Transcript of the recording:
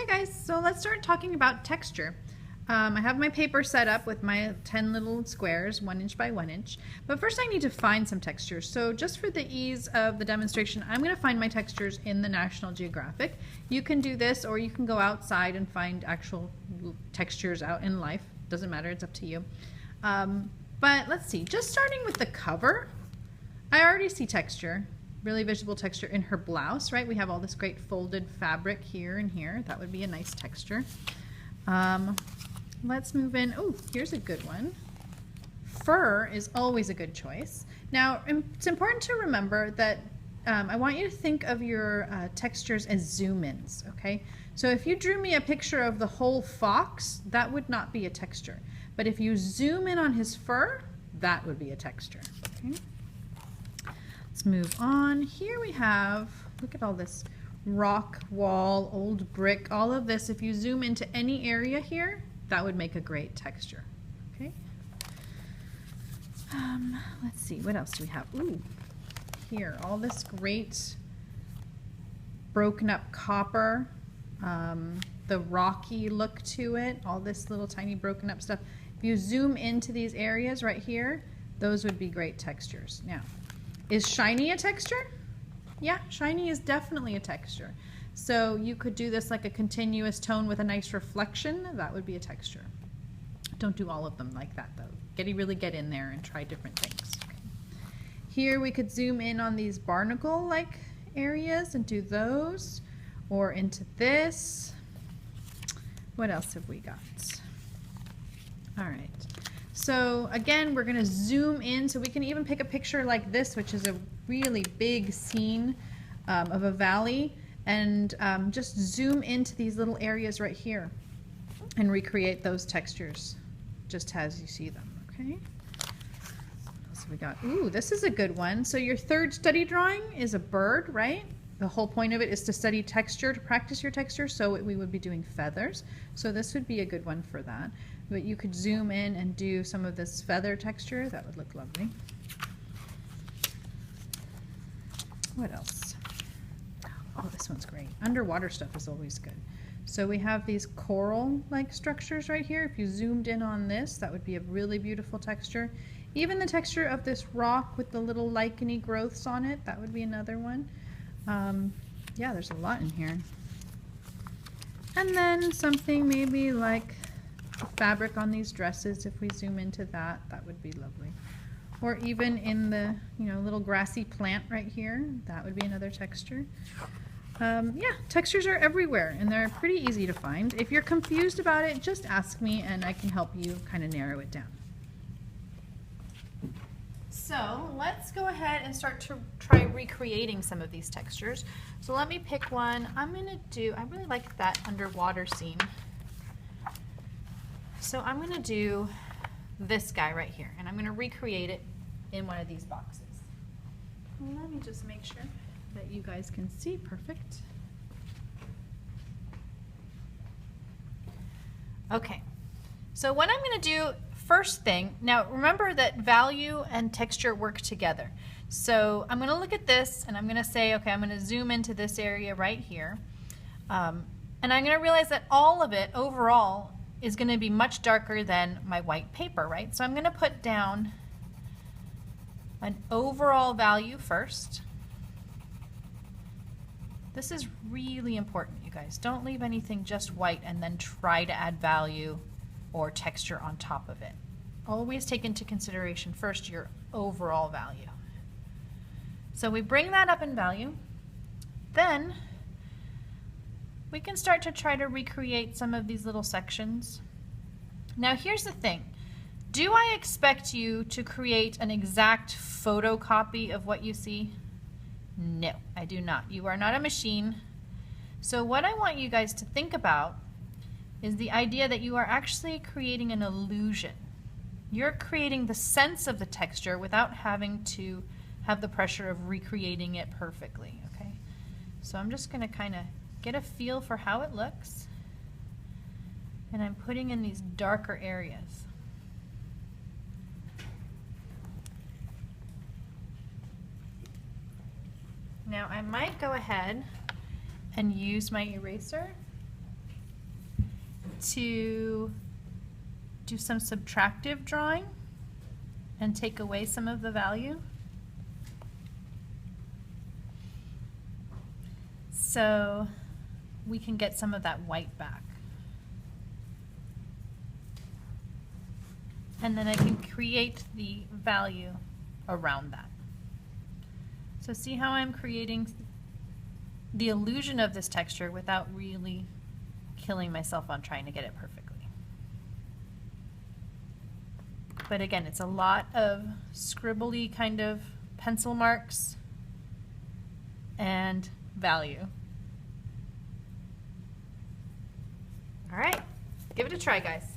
guys, so let's start talking about texture. I have my paper set up with my 10 little squares, 1 inch by 1 inch. But first I need to find some textures. So just for the ease of the demonstration, I'm going to find my textures in the National Geographic. You can do this, or you can go outside and find actual textures out in life. Doesn't matter, it's up to you. But let's see, just starting with the cover, I already see texture. Really visible texture in her blouse, right? We have all this great folded fabric here and here. That would be a nice texture. Let's move in. Oh, here's a good one. Fur is always a good choice. Now, it's important to remember that I want you to think of your textures as zoom-ins, okay? So if you drew me a picture of the whole fox, that would not be a texture. But if you zoom in on his fur, that would be a texture, okay? Let's move on. Here we have, look at all this rock wall, old brick, all of this. If you zoom into any area here, that would make a great texture. Okay. Let's see, what else do we have? Ooh, here, all this great broken up copper, the rocky look to it, all this little tiny broken up stuff. If you zoom into these areas right here, those would be great textures. Now, is shiny a texture? Yeah, shiny is definitely a texture. So you could do this like a continuous tone with a nice reflection. That would be a texture. Don't do all of them like that though. Really get in there and try different things. Okay. Here we could zoom in on these barnacle-like areas and do those, or into this. What else have we got? All right. So again, we're going to zoom in, so we can even pick a picture like this, which is a really big scene of a valley, and just zoom into these little areas right here and recreate those textures just as you see them, okay? What else have we got? Ooh, this is a good one. So your third study drawing is a bird, right? The whole point of it is to study texture, to practice your texture, so we would be doing feathers. So this would be a good one for that. But you could zoom in and do some of this feather texture. That would look lovely. What else? Oh, this one's great. Underwater stuff is always good. So we have these coral-like structures right here. If you zoomed in on this, that would be a really beautiful texture. Even the texture of this rock with the little licheny growths on it, that would be another one. Yeah, there's a lot in here. And then something maybe like the fabric on these dresses. If we zoom into that, that would be lovely. Or even in the, little grassy plant right here, that would be another texture. Yeah, textures are everywhere and they're pretty easy to find. If you're confused about it, just ask me and I can help you kind of narrow it down. So let's go ahead and start to try recreating some of these textures. So let me pick one. I really like that underwater scene. So I'm going to do this guy right here, and I'm going to recreate it in one of these boxes. Let me just make sure that you guys can see. Perfect. Okay, so what I'm going to do first thing, now remember that value and texture work together. So I'm going to look at this and I'm going to say, okay, I'm going to zoom into this area right here. And I'm going to realize that all of it overall is going to be much darker than my white paper, right? So I'm going to put down an overall value first. This is really important, you guys. Don't leave anything just white and then try to add value or texture on top of it. Always take into consideration first your overall value. So we bring that up in value. Then we can start to try to recreate some of these little sections. Now here's the thing. Do I expect you to create an exact photocopy of what you see? No, I do not. You are not a machine. So what I want you guys to think about is the idea that you are actually creating an illusion. You're creating the sense of the texture without having to have the pressure of recreating it perfectly, okay? So I'm just going to kind of get a feel for how it looks, and I'm putting in these darker areas. Now I might go ahead and use my eraser to do some subtractive drawing and take away some of the value. So we can get some of that white back. And then I can create the value around that. So see how I'm creating the illusion of this texture without really killing myself on trying to get it perfectly. But again, it's a lot of scribbly kind of pencil marks and value. All right, give it a try, guys.